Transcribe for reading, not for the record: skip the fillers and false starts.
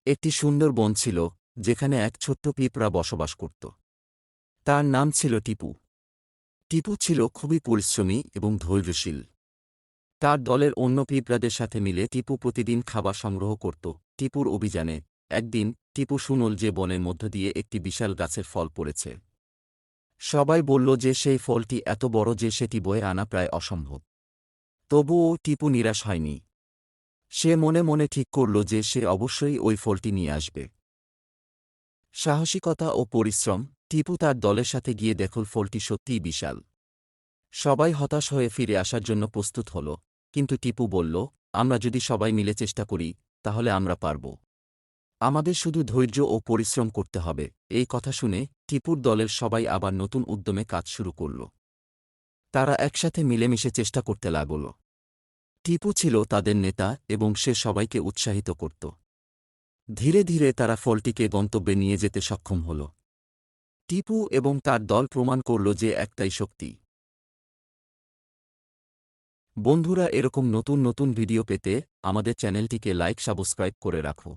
একটি সুন্দর বন ছিল, যেখানে এক ছোট্ট পিঁপড়া বসবাস করত। তার নাম ছিল টিপু। টিপু ছিল খুবই পরিশ্রমী এবং ধৈর্যশীল। তার দলের অন্য পিঁপড়াদের সাথে মিলে টিপু প্রতিদিন খাবার সংগ্রহ করত। টিপুর অভিযানে একদিন টিপু শুনল যে বনের মধ্য দিয়ে একটি বিশাল গাছের ফল পড়েছে। সবাই বলল যে সেই ফলটি এত বড় যে সেটি বয়ে আনা প্রায় অসম্ভব। তবুও টিপু নিরাশ হয়নি। সে মনে মনে ঠিক করল যে সে অবশ্যই ওই ফলটি নিয়ে আসবে। সাহসিকতা ও পরিশ্রম, টিপু তার দলের সাথে গিয়ে দেখল ফলটি সত্যিই বিশাল। সবাই হতাশ হয়ে ফিরে আসার জন্য প্রস্তুত হল, কিন্তু টিপু বলল, আমরা যদি সবাই মিলে চেষ্টা করি, তাহলে আমরা পারব। আমাদের শুধু ধৈর্য ও পরিশ্রম করতে হবে। এই কথা শুনে টিপুর দলের সবাই আবার নতুন উদ্যমে কাজ শুরু করল। তারা একসাথে মিলেমিশে চেষ্টা করতে লাগল। টিপু ছিল তাদের নেতা এবং সে সবাইকে উৎসাহিত করত। ধীরে ধীরে তারা ফলটিকে গন্তব্যে নিয়ে যেতে সক্ষম হল। টিপু এবং তার দল প্রমাণ করল যে একটাই শক্তি। বন্ধুরা, এরকম নতুন নতুন ভিডিও পেতে আমাদের চ্যানেলটিকে লাইক সাবস্ক্রাইব করে রাখো।